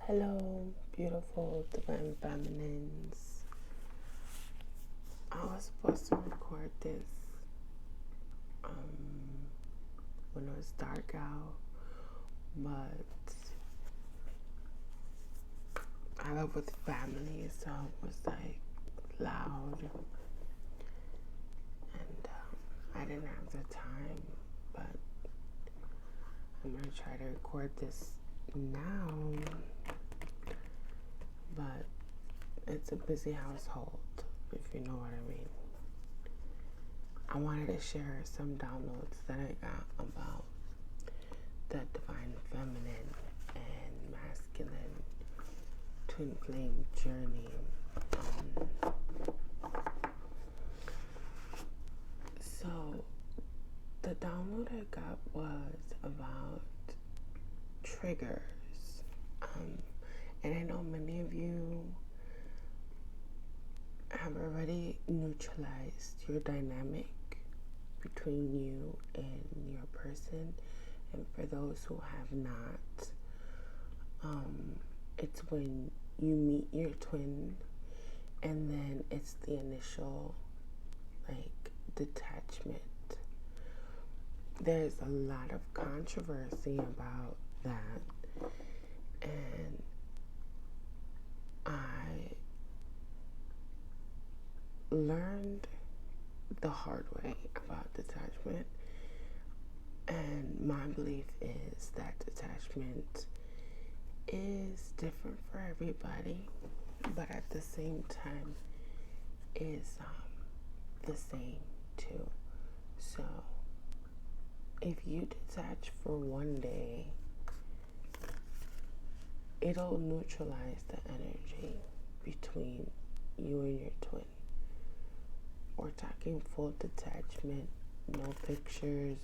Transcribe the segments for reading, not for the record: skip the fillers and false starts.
Hello, beautiful divine feminines. I was supposed to record this when it was dark out, but I live with family, so it was like loud, and I didn't have the time. But I'm gonna try to record this now. But it's a busy household, if you know what I mean. I wanted to share some downloads that I got about the divine feminine and masculine twin flame journey. So the download I got was about triggers. And I know many of you have already neutralized your dynamic between you and your person. And for those who have not, it's when you meet your twin and then it's the initial detachment. There's a lot of controversy about that, and I learned the hard way about detachment, and my belief is that detachment is different for everybody, but at the same time is the same too. So if you detach for one day, it'll neutralize the energy between you and your twin. We're talking full detachment, no pictures,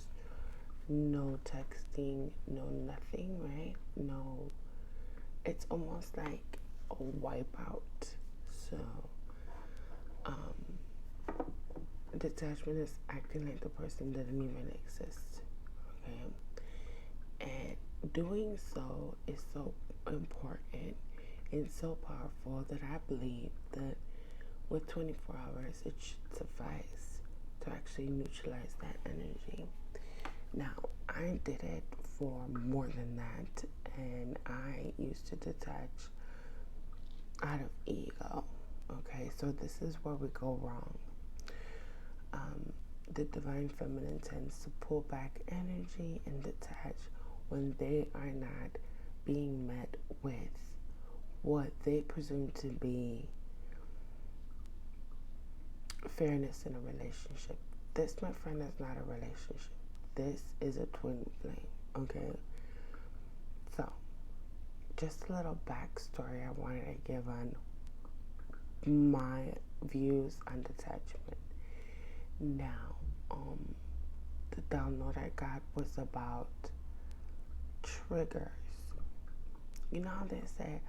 no texting, no nothing, right? No, it's almost like a wipeout. So, detachment is acting like the person doesn't even exist, okay? And doing so is so important and so powerful that I believe that with 24 hours it should suffice to actually neutralize that energy. Now, I did it for more than that, and I used to detach out of ego. Okay, so this is where we go wrong. The divine feminine tends to pull back energy and detach when they are not being met with what they presume to be fairness in a relationship. This, my friend, is not a relationship. This is a twin flame, okay? So, just a little backstory I wanted to give on my views on detachment. Now, the download I got was about triggers. You know how they say,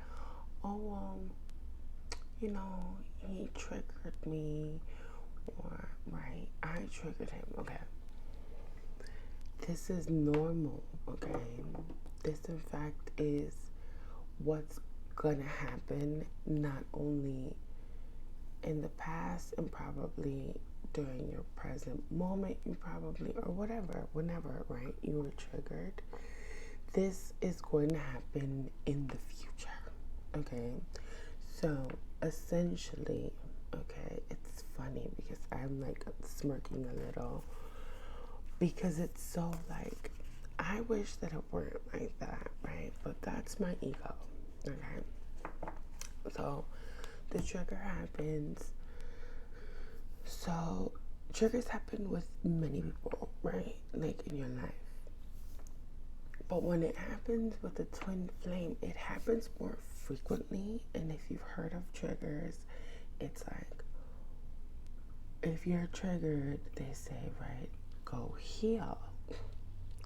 oh, he triggered me, or, right, I triggered him, okay? This is normal, okay? This, in fact, is what's gonna happen not only in the past and probably during your present moment, you probably, or whatever, whenever, right, you were triggered. This is going to happen in the future, okay? So essentially, okay, it's funny because I'm like smirking a little because it's so like, I wish that it weren't like that, right? But that's my ego, okay? So the trigger happens. So triggers happen with many people, right? Like in your life. But when it happens with the twin flame, it happens more frequently. And if you've heard of triggers, it's like, if you're triggered, they say, right, go heal,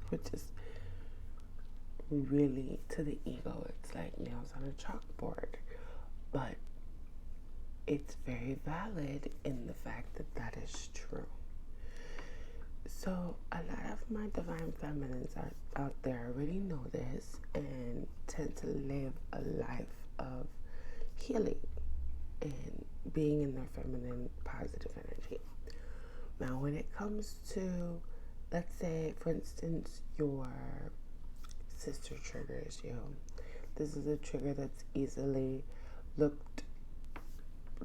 which is really, to the ego, it's like nails on a chalkboard. But it's very valid in the fact that that is true. So, a lot of my divine feminines are out there already know this and tend to live a life of healing and being in their feminine positive energy. Now, when it comes to, let's say, for instance, your sister triggers you, this is a trigger that's easily looked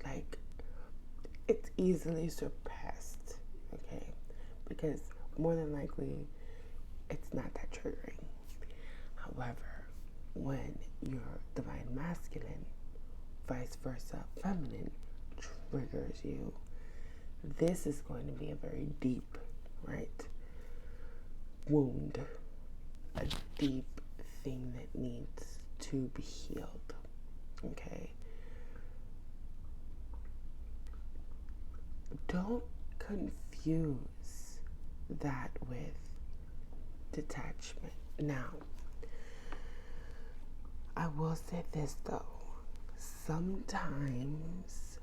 like it's easily surpassed, okay? Because more than likely, it's not that triggering. However, when your divine masculine, vice versa, feminine, triggers you, this is going to be a very deep, right, wound, a deep thing that needs to be healed, okay? Don't confuse that with detachment. Now, I will say this though, sometimes,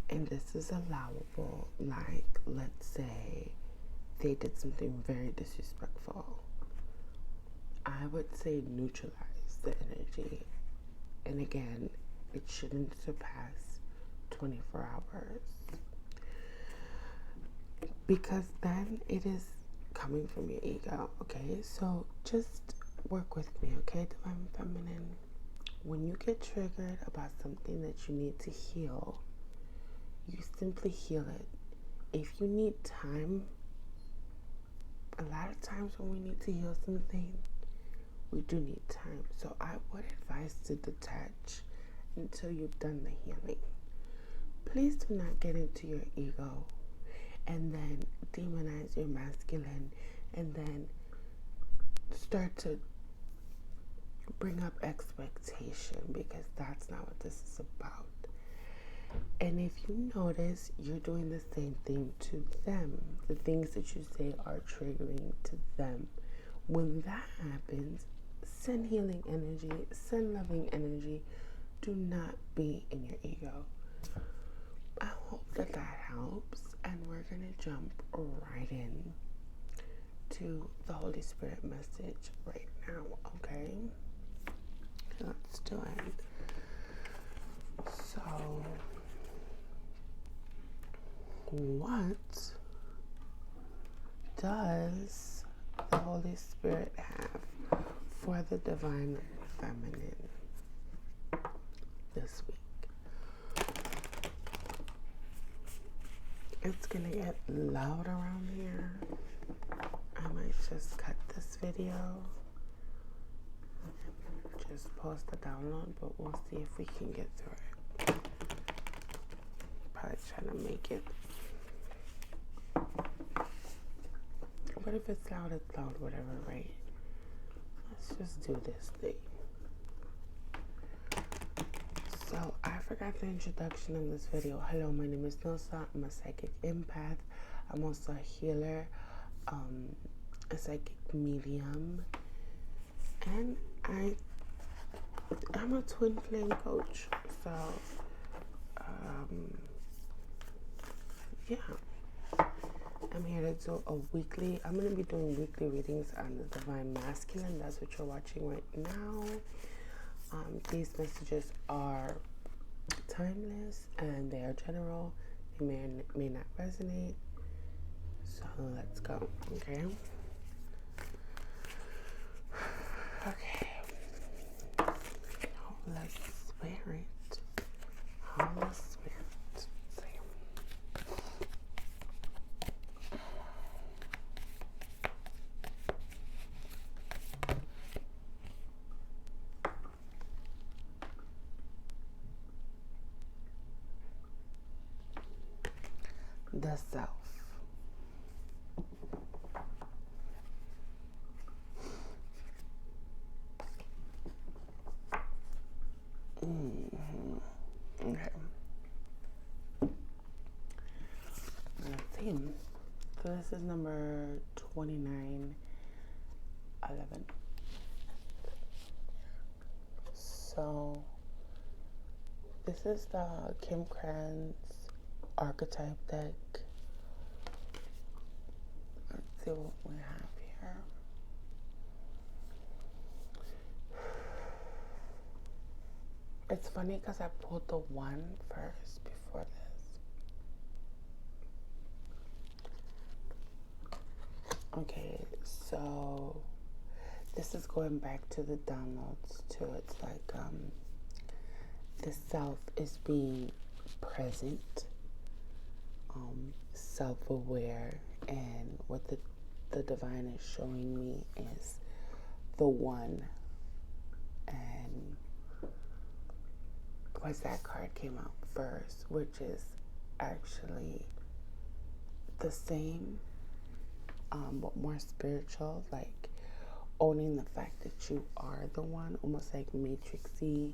and this is allowable, like let's say they did something very disrespectful, I would say neutralize the energy. And again, it shouldn't surpass 24 hours. Because then it is coming from your ego, okay? So just work with me, okay, Divine Feminine? When you get triggered about something that you need to heal, you simply heal it. If you need time, a lot of times when we need to heal something, we do need time. So I would advise to detach until you've done the healing. Please do not get into your ego and then demonize your masculine and then start to bring up expectation, because that's not what this is about. And if you notice you're doing the same thing to them, the things that you say are triggering to them, when that happens, send healing energy, send loving energy. Do not be in your ego. I hope that helps, and we're going to jump right in to the Holy Spirit message right now, okay? Let's do it. So, what does the Holy Spirit have for the Divine Feminine this week? It's gonna get loud around here. I might just cut this video, just pause the download, but we'll see if we can get through it. Probably trying to make it. But if it's loud, whatever, right? Let's just do this thing. So, I forgot the introduction in this video. Hello, my name is Nosa. I'm a psychic empath. I'm also a healer, a psychic medium, and I'm a twin flame coach. So, yeah. I'm here to do I'm going to be doing weekly readings on the Divine Masculine. That's what you're watching right now. These messages are timeless and they are general. They may not resonate. So let's go, okay? Okay. Holy Spirit. Holy Spirit. The self. Okay. Let's see. So this is number 2911. So this is the Kim Krans archetype deck. see what we have here. It's funny because I pulled the 1 first before this. Okay, so this is going back to the downloads too. It's like the self is being present, self-aware, and what the divine is showing me is the 1. And was that card came out first, which is actually the same, but more spiritual, like owning the fact that you are the 1, almost like matrixy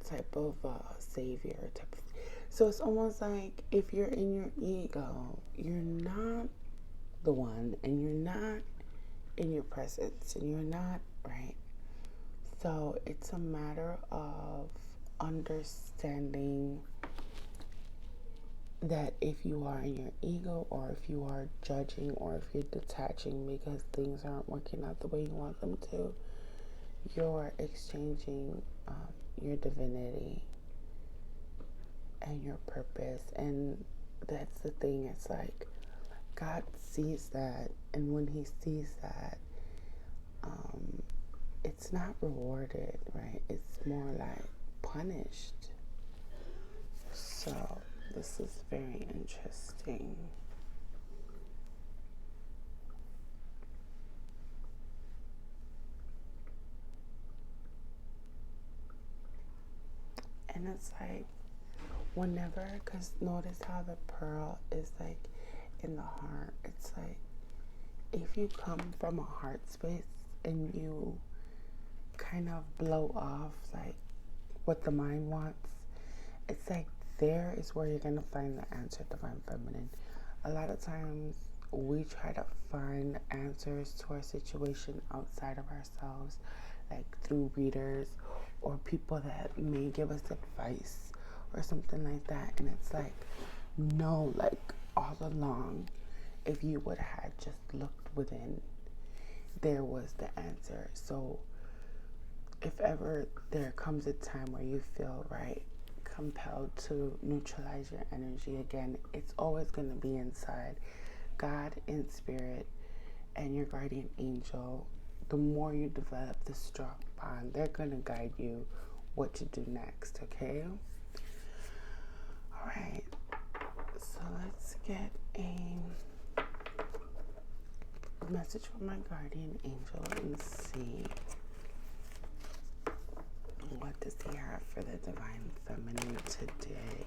type of savior type of. So it's almost like if you're in your ego, you're not the 1, and you're not in your presence, and you're not right. So it's a matter of understanding that if you are in your ego, or if you are judging, or if you're detaching because things aren't working out the way you want them to, you're exchanging your divinity and your purpose. And that's the thing. It's like God sees that, and when he sees that, it's not rewarded, right? It's more like punished. So this is very interesting. And it's like whenever, because notice how the pearl is like in the heart. It's like if you come from a heart space and you kind of blow off like what the mind wants, it's like there is where you're going to find the answer, divine feminine. A lot of times we try to find answers to our situation outside of ourselves, like through readers or people that may give us advice or something like that. And it's like, no, like all along, if you would have just looked within, there was the answer. So if ever there comes a time where you feel right, compelled to neutralize your energy again, it's always going to be inside. God in spirit and your guardian angel, the more you develop the strong bond, they're going to guide you what to do next, okay? All right, so let's get a message from my guardian angel and see what does he have for the divine feminine today.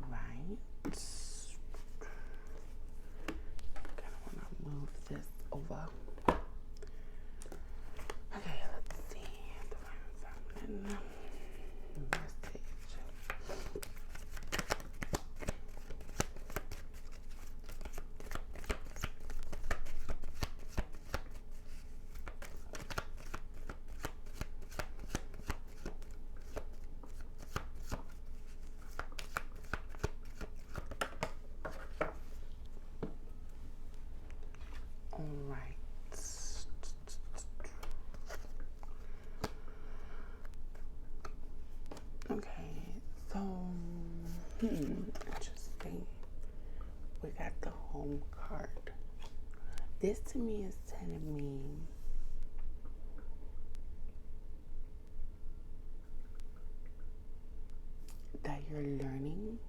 Right. Kind of want to move this over. Okay, let's see. Divine feminine message. Okay, so, interesting. We got the home card. This to me is telling me that you're learning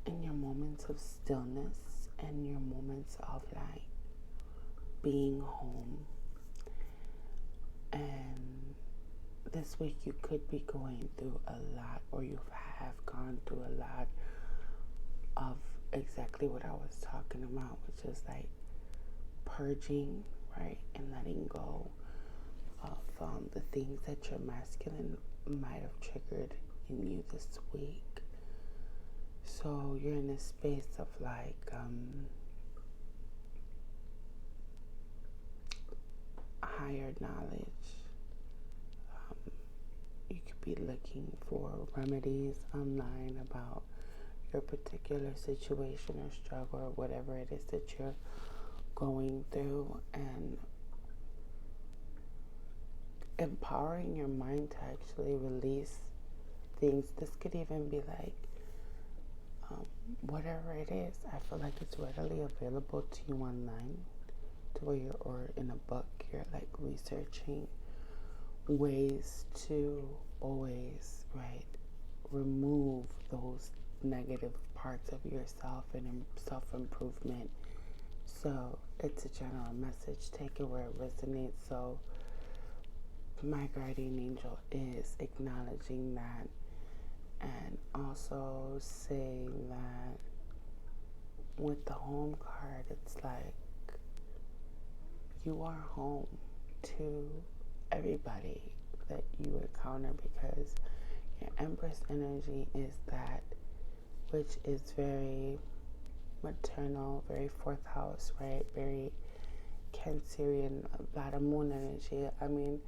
in your moments of stillness and your moments of like being home. And this week you could be going through a lot, or you have gone through a lot of exactly what I was talking about, which is like purging, right, and letting go of the things that your masculine might have triggered in you this week. So you're in a space of like higher knowledge, be looking for remedies online about your particular situation or struggle or whatever it is that you're going through, and empowering your mind to actually release things. This could even be like whatever it is. I feel like it's readily available to you online, to where you're, or in a book, you're like researching ways to always, right, remove those negative parts of yourself and self-improvement. So it's a general message. Take it where it resonates. So my guardian angel is acknowledging that, and also saying that with the home card, it's like you are home to everybody that you encounter, because your Empress energy is that which is very maternal, very fourth house, right? Very Cancerian, a lot of moon energy. I mean,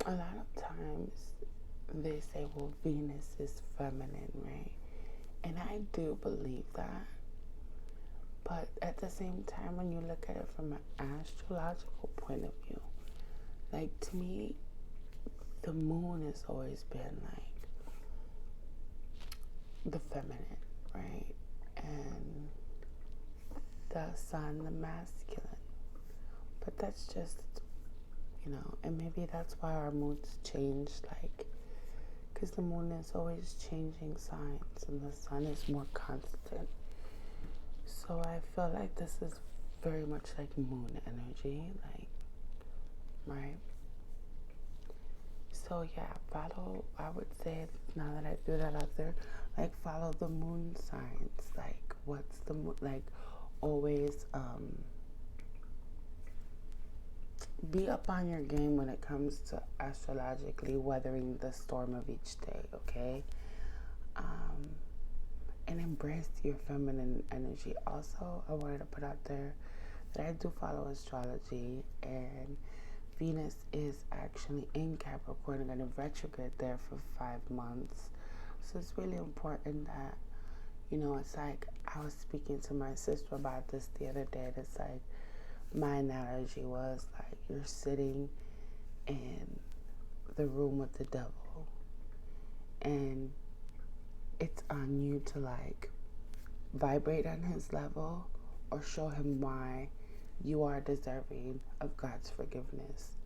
a lot of times they say, well, Venus is feminine, right? And I do believe that. But at the same time, when you look at it from an astrological point of view, like, to me, the moon has always been like the feminine, right? And the sun, the masculine. But that's just, and maybe that's why our moods change, like, because the moon is always changing signs and the sun is more constant. So I feel like this is very much like moon energy, like, right? So yeah, I would say, now that I threw that out there, like, follow the moon signs. Like, what's the moon, like, always be up on your game when it comes to astrologically weathering the storm of each day, okay? And embrace your feminine energy. Also, I wanted to put out there that I do follow astrology, and Venus is actually in Capricorn, going to retrograde there for 5 months. So it's really important that, it's like, I was speaking to my sister about this the other day. It's like, my analogy was like, you're sitting in the room with the devil, and it's on you to, like, vibrate on his level or show him why you are deserving of God's forgiveness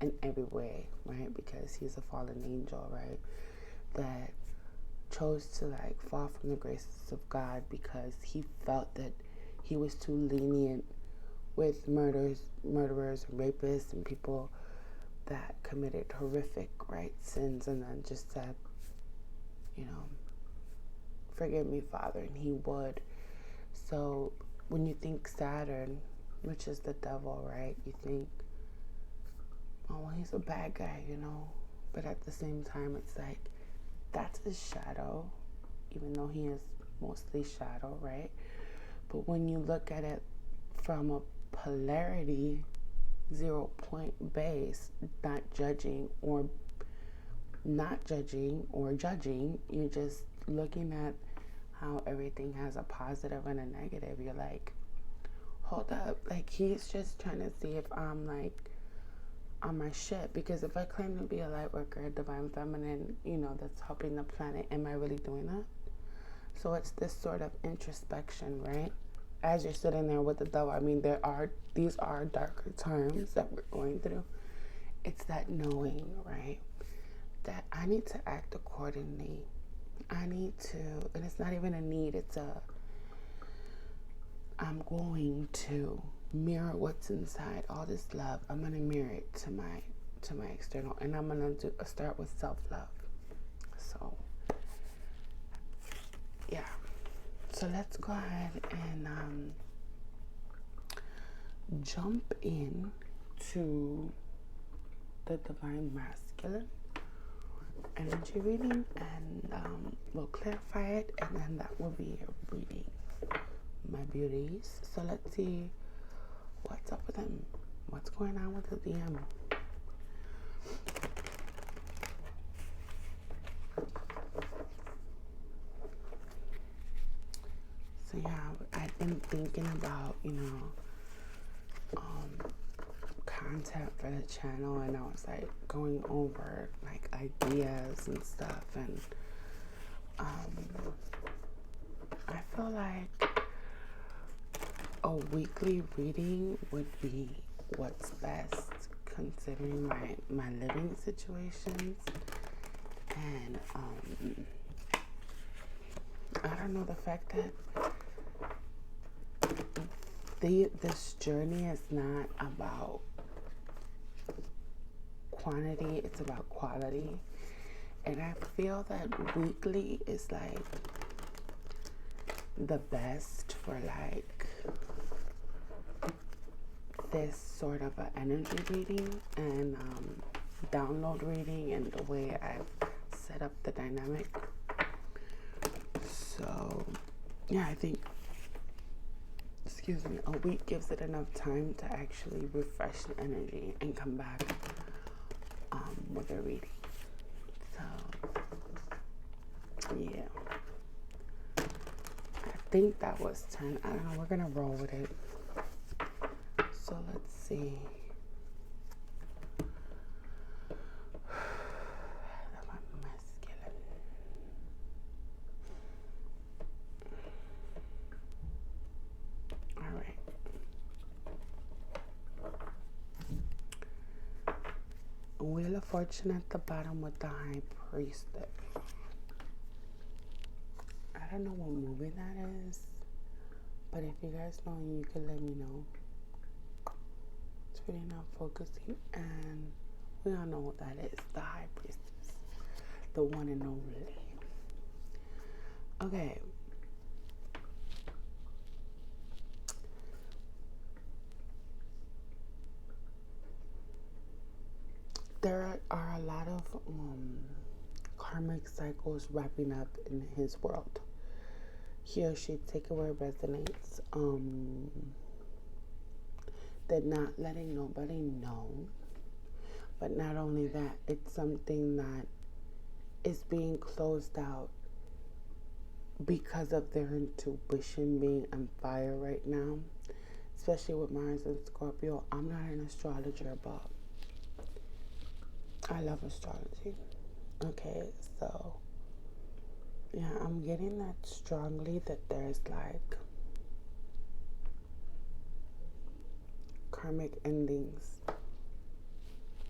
in every way, right? Because he's a fallen angel, right? That chose to, like, fall from the graces of God because he felt that he was too lenient with murderers and rapists and people that committed horrific, right, sins, and then just said, forgive me, Father, and he would. So when you think Saturn, which is the devil, right, you think, oh, well, he's a bad guy, but at the same time, it's like, that's his shadow, even though he is mostly shadow, right? But when you look at it from a polarity 0-point base, not judging or judging, you're just looking at how everything has a positive and a negative. You're like, hold up, like, he's just trying to see if I'm, like, on my shit. Because if I claim to be a light worker, a divine feminine, that's helping the planet, am I really doing that? So it's this sort of introspection, right? As you're sitting there with the devil, I mean, these are darker times that we're going through. It's that knowing, right, that I need to act accordingly. I need to, and it's not even a need, I'm going to mirror what's inside. All this love, I'm going to mirror it to my external, and I'm going to start with self-love. So yeah, so let's go ahead and jump in to the divine masculine energy reading, and we'll clarify it, and then that will be your reading, my beauties. So let's see what's up with them. What's going on with the DM? So yeah, I've been thinking about, content for the channel, and I was like going over like ideas and stuff, and I feel like a weekly reading would be what's best considering my living situations. And I don't know, the fact that this journey is not about quantity, it's about quality. And I feel that weekly is like the best for like this sort of an energy reading and download reading, and the way I've set up the dynamic. So yeah, I think, a week gives it enough time to actually refresh the energy and come back with a reading. So yeah, I think that was 10. I don't know, we're gonna roll with it. So let's see. All right. Wheel of Fortune at the bottom with the High Priestess. I don't know what movie that is, but if you guys know, you can let me know. It's really not focusing, and we all know what that is. The High Priestess, the one and only. Okay. There are a lot of karmic cycles wrapping up in his world. He or she, take it where it resonates. They're not letting nobody know. But not only that, it's something that is being closed out because of their intuition being on fire right now. Especially with Mars and Scorpio. I'm not an astrologer, but I love astrology. Okay, so yeah, I'm getting that strongly that there's like karmic endings.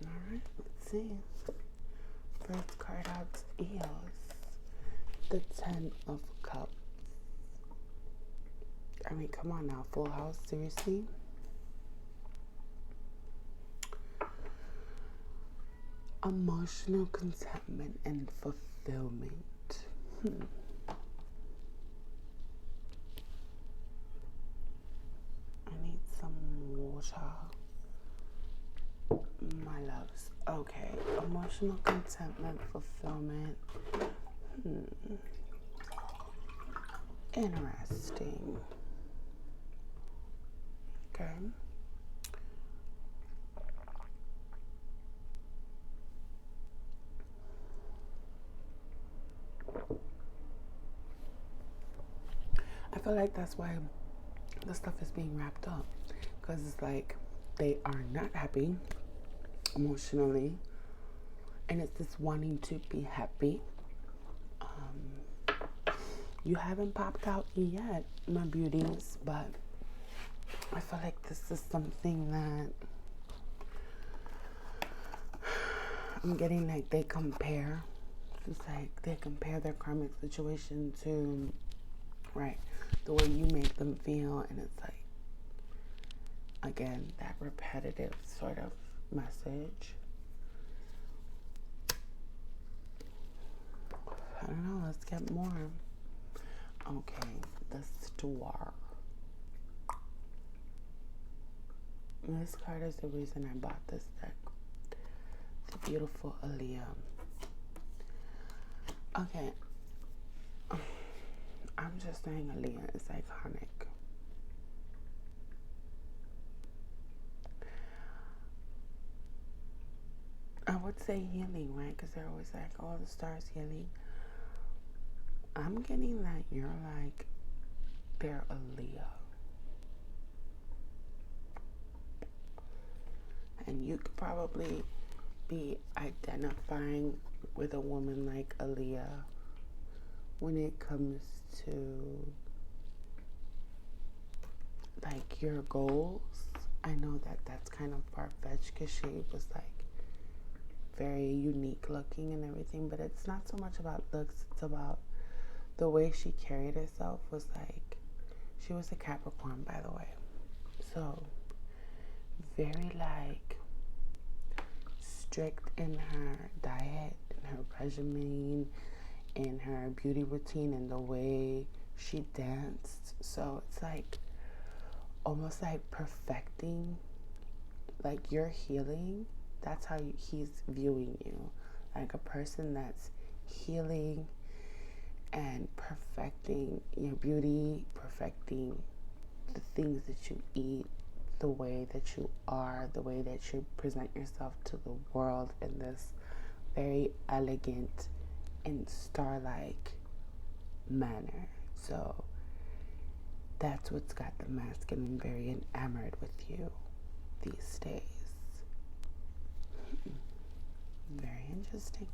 Alright, let's see. First card out is the 10 of Cups. I mean, come on now, Full House, seriously? Emotional contentment and fulfillment. I need some water. My loves. Okay. Emotional contentment, fulfillment. Interesting. Okay. I feel like that's why the stuff is being wrapped up. Because it's like they are not happy emotionally. And it's this wanting to be happy. You haven't popped out yet, my beauties, but I feel like this is something that I'm getting like they compare. It's like they compare their karmic situation to, right, the way you make them feel, and it's like, again, that repetitive sort of message. I don't know, let's get more. Okay, the Star. This card is the reason I bought this deck. The beautiful Aaliyah. Okay. I'm just saying Aaliyah is iconic. I would say healing, right? Because they're always like, oh, the star's healing. I'm getting that you're like they're a Leo. And you could probably be identifying with a woman like Aaliyah when it comes to like your goals. I know that that's kind of far-fetched because she was like very unique looking and everything, but it's not so much about looks, it's about the way she carried herself. Was like, she was a Capricorn, by the way, so very like strict in her diet, in her regimen, in her beauty routine, and the way she danced. So it's like almost like perfecting, like your healing. That's how he's viewing you, like a person that's healing and perfecting your beauty, perfecting the things that you eat, the way that you are, the way that you present yourself to the world in this very elegant and star-like manner. So that's what's got the masculine very enamored with you these days. Very interesting.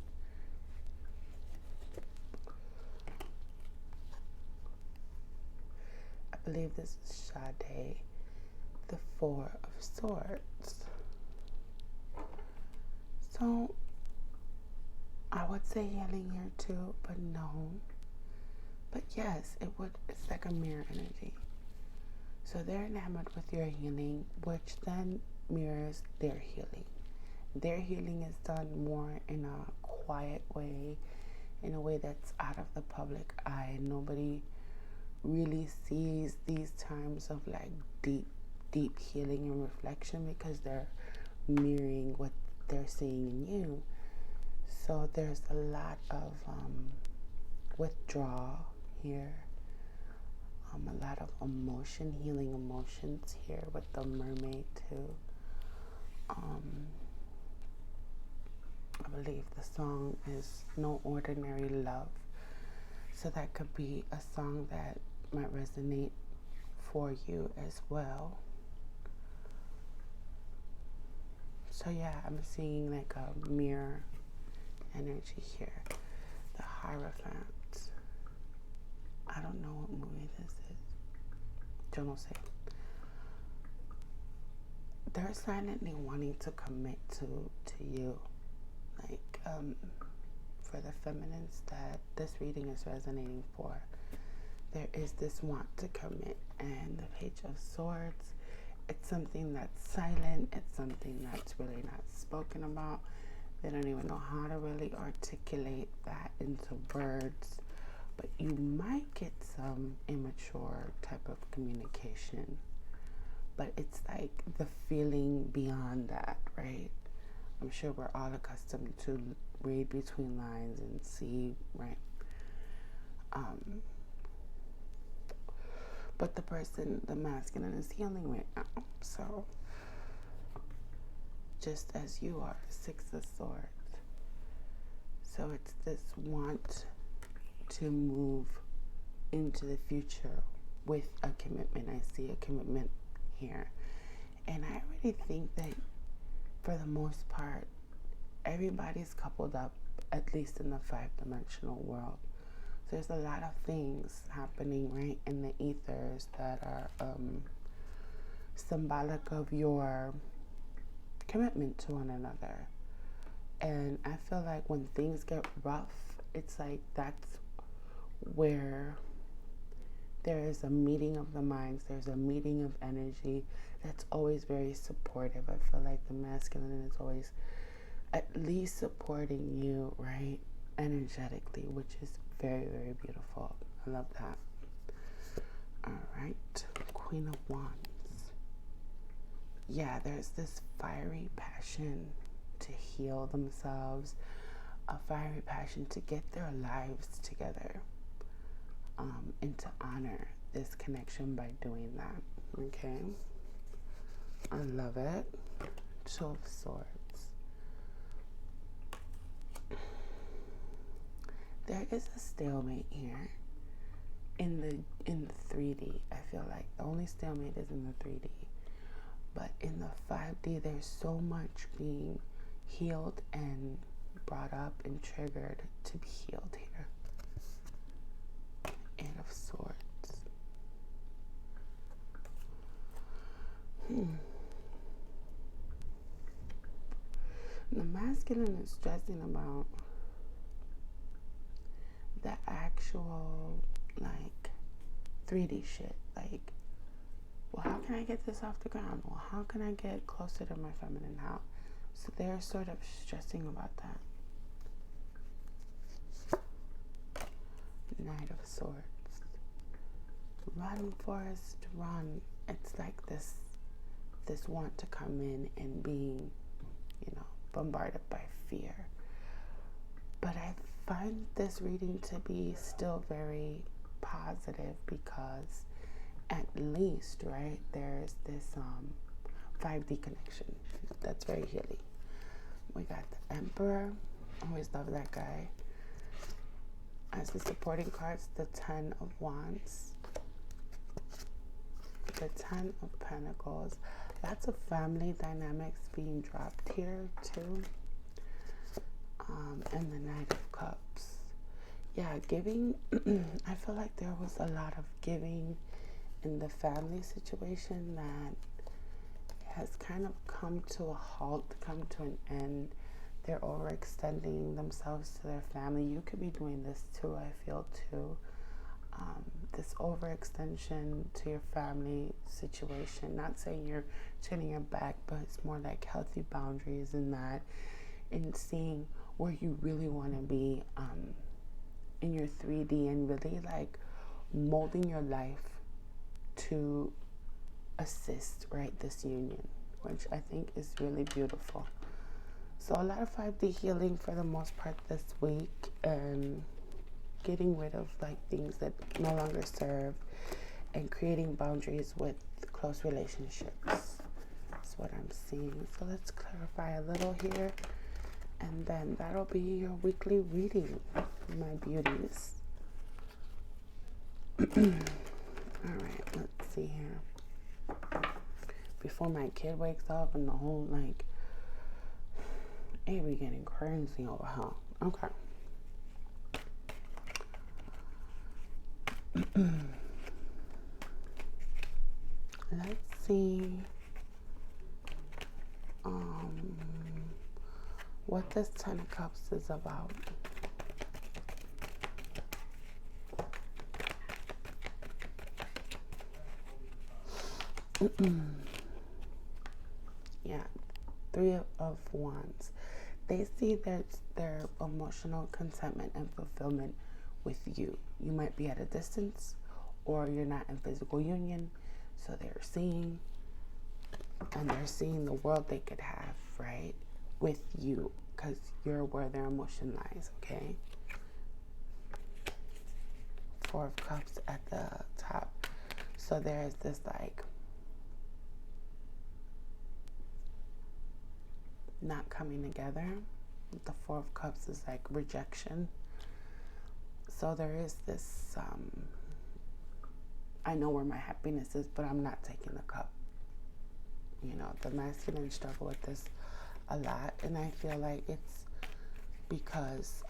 I believe this is Sade, the Four of Swords. So I would say healing here too, but no. But yes, it's like a mirror energy. So they're enamored with your healing, which then mirrors their healing. Their healing is done more in a quiet way, in a way that's out of the public eye. Nobody really sees these times of like deep healing and reflection because they're mirroring what they're seeing in you. So there's a lot of withdrawal here, a lot of emotion, healing emotions here with the mermaid too. I believe the song is No Ordinary Love. So that could be a song that might resonate for you as well. So yeah, I'm seeing like a mirror energy here. The Hierophant. I don't know what movie this is. Yo no sé. They're silently wanting to commit to you. Like, for the feminines that this reading is resonating for, there is this want to commit. And the Page of Swords, it's something that's silent. It's something that's really not spoken about. They don't even know how to really articulate that into words. But you might get some immature type of communication. But it's like the feeling beyond that, right? I'm sure we're all accustomed to read between lines and see, right? But the person, the masculine, is healing right now. So, just as you are, Six of Swords. So it's this want to move into the future with a commitment. I see a commitment here. And I really think that for the most part, everybody's coupled up, at least in the 5-dimensional world. So there's a lot of things happening right in the ethers that are symbolic of your commitment to one another. And I feel like when things get rough, it's like that's where there is a meeting of the minds, there's a meeting of energy that's always very supportive. I feel like the masculine is always at least supporting you, right, energetically, which is very, very beautiful. I love that. All right, Queen of Wands. Yeah, there's this fiery passion to heal themselves, a fiery passion to get their lives together, and to honor this connection by doing that. Okay, I love it. Two of Swords. There is a stalemate here in the 3D. I feel like the only stalemate is in the 3D. But in the 5D, there's so much being healed and brought up and triggered to be healed here. Eight of Swords. The masculine is stressing about the actual, like, 3D shit. Like, well, how can I get this off the ground? Well, how can I get closer to my feminine? How? So they're sort of stressing about that. Knight of Swords. Run, Forrest, run. It's like this want to come in and being, bombarded by fear. But I find this reading to be still very positive because at least, right, there's this 5D connection that's very healing. We got the Emperor. Always love that guy. As the supporting cards, the 10 of Wands, the 10 of Pentacles. Lots of family dynamics being dropped here too. And the Knight of Cups. Yeah, giving. I feel like there was a lot of giving in the family situation that has kind of come to a halt, come to an end. They're overextending themselves to their family. You could be doing this too, I feel too. This overextension to your family situation. Not saying you're turning your back, but it's more like healthy boundaries in that, and seeing where you really want to be in your 3D and really like molding your life to assist, right, this union, which I think is really beautiful. So a lot of 5D healing for the most part this week, and getting rid of like things that no longer serve and creating boundaries with close relationships. That's what I'm seeing. So let's clarify a little here, and then that'll be your weekly reading, my beauties. All right, let's see here. Before my kid wakes up and the whole like, it be getting crazy over here. Okay. Let's see what this 10 of Cups is about. Yeah, 3 of Wands. They see that their emotional contentment and fulfillment with you. You might be at a distance or you're not in physical union, so they're seeing the world they could have, right, with you, because you're where their emotion lies, okay? 4 of Cups at the top. So there's this like not coming together. The 4 of Cups is like rejection. So there is this, I know where my happiness is, but I'm not taking the cup. The masculine struggle with this a lot, and I feel like it's because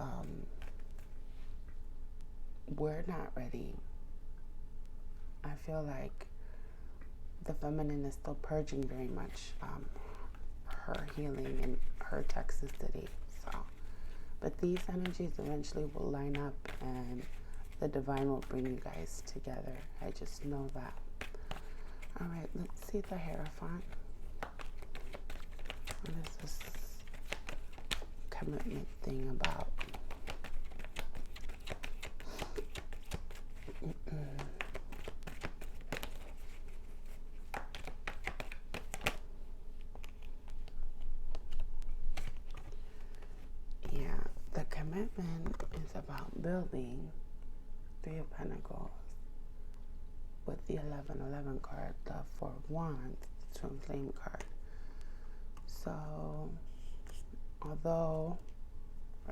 we're not ready. I feel like the feminine is still purging very much her healing and her toxicity. So, but these energies eventually will line up, and the divine will bring you guys together. I just know that. All right, let's see the Hierophant. What is this commitment thing about? Yeah, the commitment is about building. 3 of Pentacles with the 1111 card, the 4 of Wands, the Twin Flame card. So, although,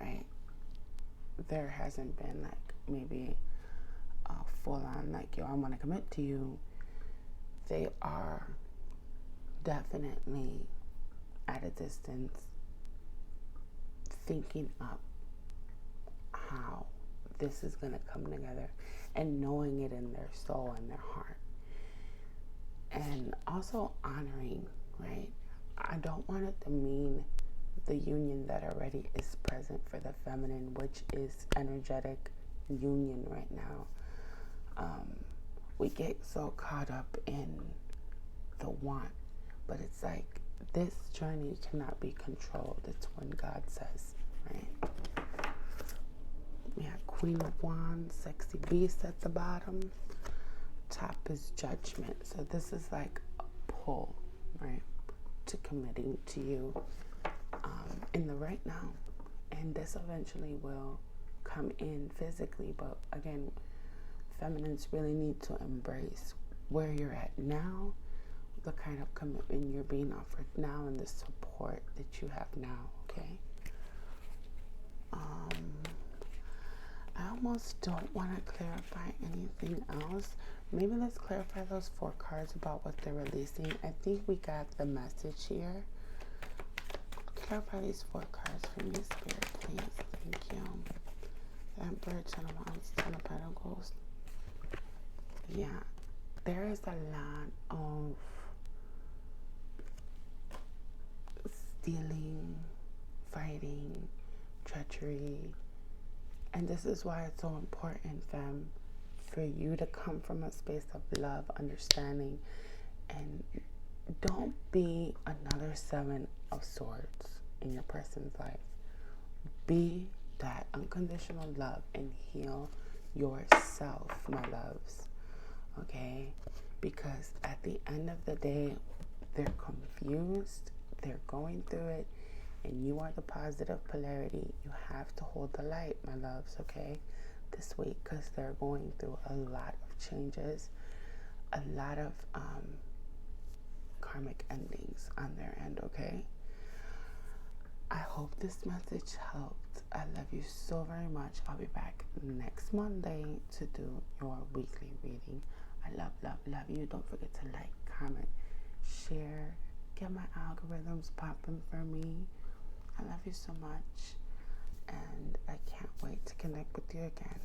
right, there hasn't been like maybe a full on, like, yo, I want to commit to you, they are definitely at a distance thinking up how this is going to come together and knowing it in their soul and their heart. And also honoring, right? I don't want it to mean the union that already is present for the feminine, which is energetic union right now. We get so caught up in the want, but it's like this journey cannot be controlled. It's when God says, right? We have Queen of Wands, Sexy Beast at the bottom. Top is Judgment. So this is like a pull, right, to committing to you in the right now. And this eventually will come in physically, but again, feminines really need to embrace where you're at now, the kind of commitment you're being offered now, and the support that you have now, okay? I almost don't want to clarify anything else. Maybe let's clarify those 4 cards about what they're releasing. I think we got the message here. Clarify these 4 cards for me, Spirit, please. Thank you. The Emperor, 10 of Wands, 10 of Pentacles. Yeah, there is a lot of stealing, fighting, treachery. And this is why it's so important, fam, for you to come from a space of love, understanding, and don't be another 7 of Swords in your person's life. Be that unconditional love and heal yourself, my loves, okay? Because at the end of the day, they're confused, they're going through it, and you are the positive polarity. You have to hold the light, my loves, okay, this week, because they're going through a lot of changes, a lot of karmic endings on their end, okay? I hope this message helped. I love you so very much. I'll be back next Monday to do your weekly reading. I love, love, love you. Don't forget to like, comment, share, get my algorithms popping for me. I love you so much, and I can't wait to connect with you again.